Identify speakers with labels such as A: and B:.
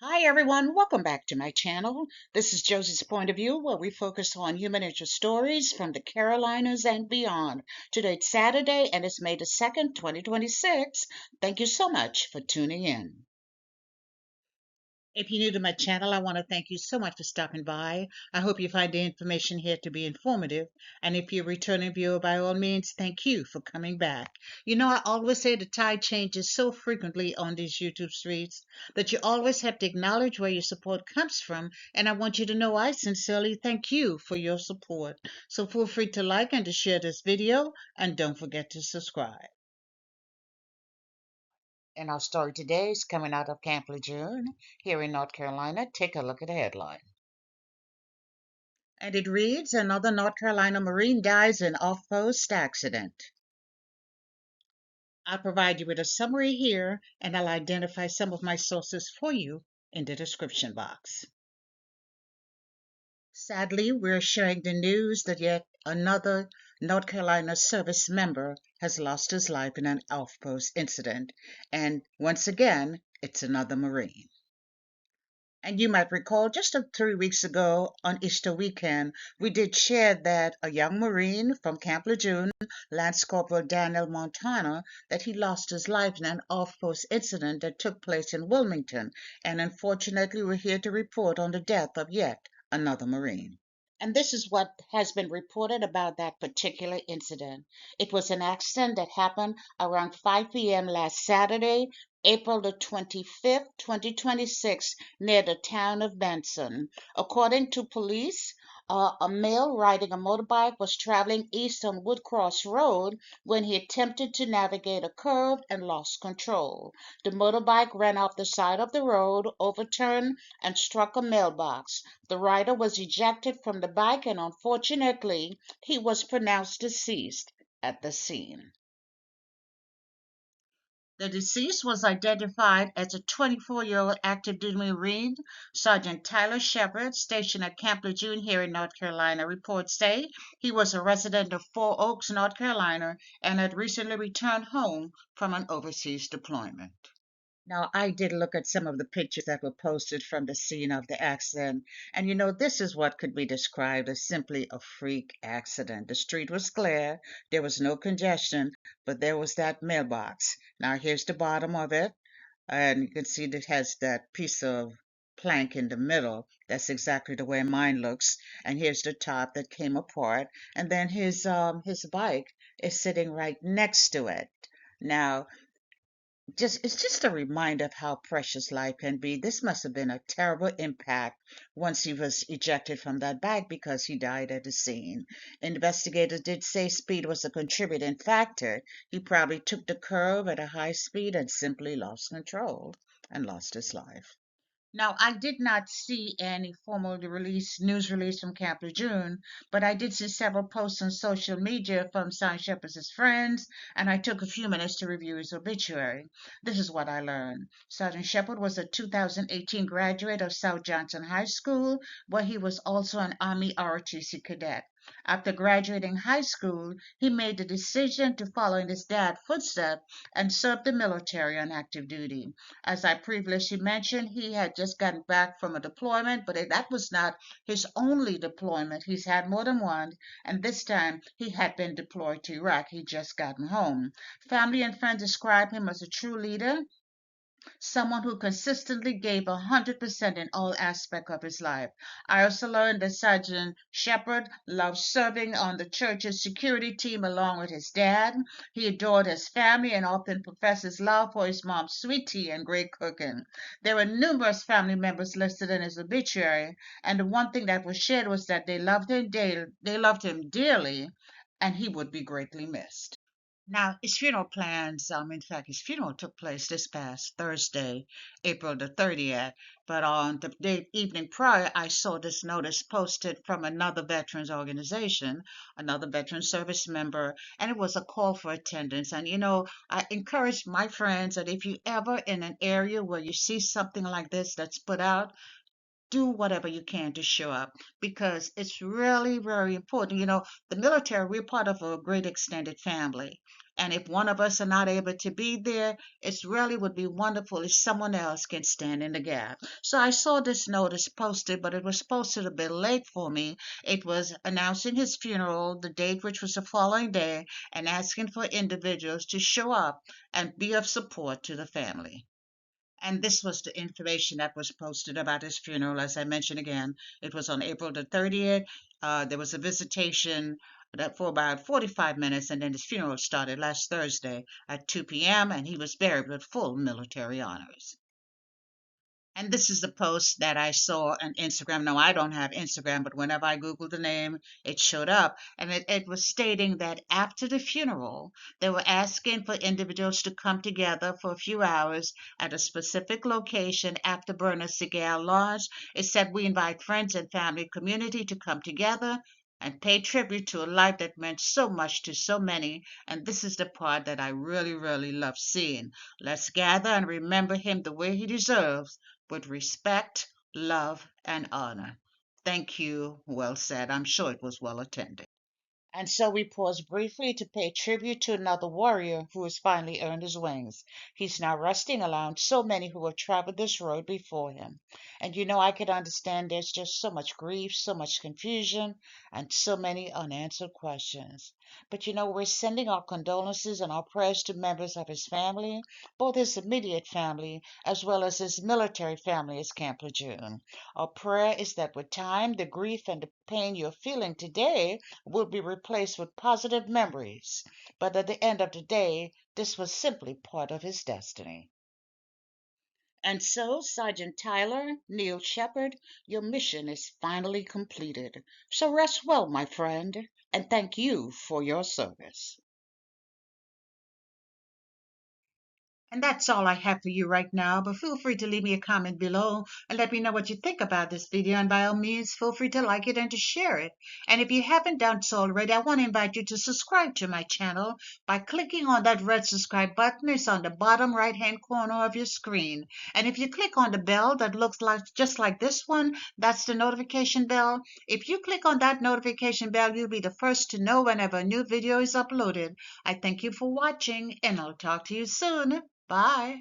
A: Hi everyone, welcome back to my channel. This is Josie's Point of View, where we focus on human interest stories from the Carolinas and beyond. Today's Saturday and it's May the 2nd, 2026. Thank you so much for tuning in. If you're new to my channel, I want to thank you so much for stopping by. I hope you find the information here to be informative. And if you're a returning viewer, by all means, thank you for coming back. You know, I always say the tide changes so frequently on these YouTube streets that you always have to acknowledge where your support comes from. And I want you to know I sincerely thank you for your support. So feel free to like and to share this video, and don't forget to subscribe. And our story today is coming out of Camp Lejeune here in North Carolina. Take a look at the headline. And it reads, another North Carolina Marine dies in off-post accident. I'll provide you with a summary here, and I'll identify some of my sources for you in the description box. Sadly, we're sharing the news that yet another North Carolina service member has lost his life in an off-post incident, and once again, it's another Marine. And you might recall just 3 weeks ago on Easter weekend, we did share that a young Marine from Camp Lejeune, Lance Corporal Daniel Montana, that he lost his life in an off-post incident that took place in Wilmington. And unfortunately, we're here to report on the death of yet another Marine. And this is what has been reported about that particular incident. It was an accident that happened around 5 p.m. last Saturday, April the 25th, 2026, near the town of Benson. According to police, a male riding a motorbike was traveling east on Woodcross Road when he attempted to navigate a curve and lost control. The motorbike ran off the side of the road, overturned, and struck a mailbox. The rider was ejected from the bike and unfortunately, he was pronounced deceased at the scene. The deceased was identified as a 24-year-old active duty Marine, Sergeant Tyler Shepard, stationed at Camp Lejeune here in North Carolina. Reports say he was a resident of Four Oaks, North Carolina, and had recently returned home from an overseas deployment. Now, I did look at some of the pictures that were posted from the scene of the accident, and you know, this is what could be described as simply a freak accident. The street was clear, there was no congestion, but there was that mailbox. Now, here's the bottom of it, and you can see that it has that piece of plank in the middle. That's exactly the way mine looks. And here's the top that came apart, and then his bike is sitting right next to it. Now, it's just a reminder of how precious life can be. This must have been a terrible impact once he was ejected from that bike because he died at the scene. Investigators did say speed was a contributing factor. He probably took the curve at a high speed and simply lost control and lost his life. Now, I did not see any formal news release from Camp Lejeune, but I did see several posts on social media from Sergeant Shepard's friends, and I took a few minutes to review his obituary. This is what I learned. Sergeant Shepard was a 2018 graduate of South Johnston High School, where he was also an Army ROTC cadet. After graduating high school, he made the decision to follow in his dad's footsteps and serve the military on active duty. As I previously mentioned, he had just gotten back from a deployment, but that was not his only deployment. He's had more than one, and this time he had been deployed to Iraq. He just gotten home. Family and friends describe him as a true leader, someone who consistently gave 100% in all aspects of his life. I also learned that Sergeant Shepard loved serving on the church's security team along with his dad. He adored his family and often professed his love for his mom's sweet tea and great cooking. There were numerous family members listed in his obituary, and the one thing that was shared was that they loved him dearly, and he would be greatly missed. Now, his funeral plans, in fact, his funeral took place this past Thursday, April the 30th. But on the day, evening prior, I saw this notice posted from another veterans organization, another veteran service member, and it was a call for attendance. And, you know, I encourage my friends that if you ever in an area where you see something like this that's put out, do whatever you can to show up because it's really very important. You know, the military, we're part of a great extended family. And if one of us are not able to be there, it really would be wonderful if someone else can stand in the gap. So I saw this notice posted, but it was posted a bit late for me. It was announcing his funeral, the date, which was the following day, and asking for individuals to show up and be of support to the family. And this was the information that was posted about his funeral. As I mentioned again, it was on April the 30th. There was a visitation that for about 45 minutes, and then his funeral started last Thursday at 2 p.m., and he was buried with full military honors. And this is the post that I saw on Instagram. No, I don't have Instagram, but whenever I Googled the name, it showed up. And it was stating that after the funeral, they were asking for individuals to come together for a few hours at a specific location after Burner Cigar launch. It said, "We invite friends and family community to come together and pay tribute to a life that meant so much to so many." And this is the part that I really, really love seeing. "Let's gather and remember him the way he deserves, with respect, love, and honor." Thank you. Well said. I'm sure it was well attended. And so we pause briefly to pay tribute to another warrior who has finally earned his wings. He's now resting aloud so many who have traveled this road before him. And I could understand there's just so much grief, so much confusion, and so many unanswered questions. But we're sending our condolences and our prayers to members of his family, both his immediate family as well as his military family at Camp Lejeune. Our prayer is that with time, the grief and the pain you're feeling today will be replaced with positive memories. But at the end of the day, this was simply part of his destiny. And so, Sergeant Tyler, Neil Shepard, your mission is finally completed. So rest well, my friend, and thank you for your service. And that's all I have for you right now, but feel free to leave me a comment below and let me know what you think about this video, and by all means, feel free to like it and to share it. And if you haven't done so already, I want to invite you to subscribe to my channel by clicking on that red subscribe button. It's on the bottom right hand corner of your screen. And if you click on the bell that looks like just like this one, that's the notification bell. If you click on that notification bell, you'll be the first to know whenever a new video is uploaded. I thank you for watching, and I'll talk to you soon. Bye.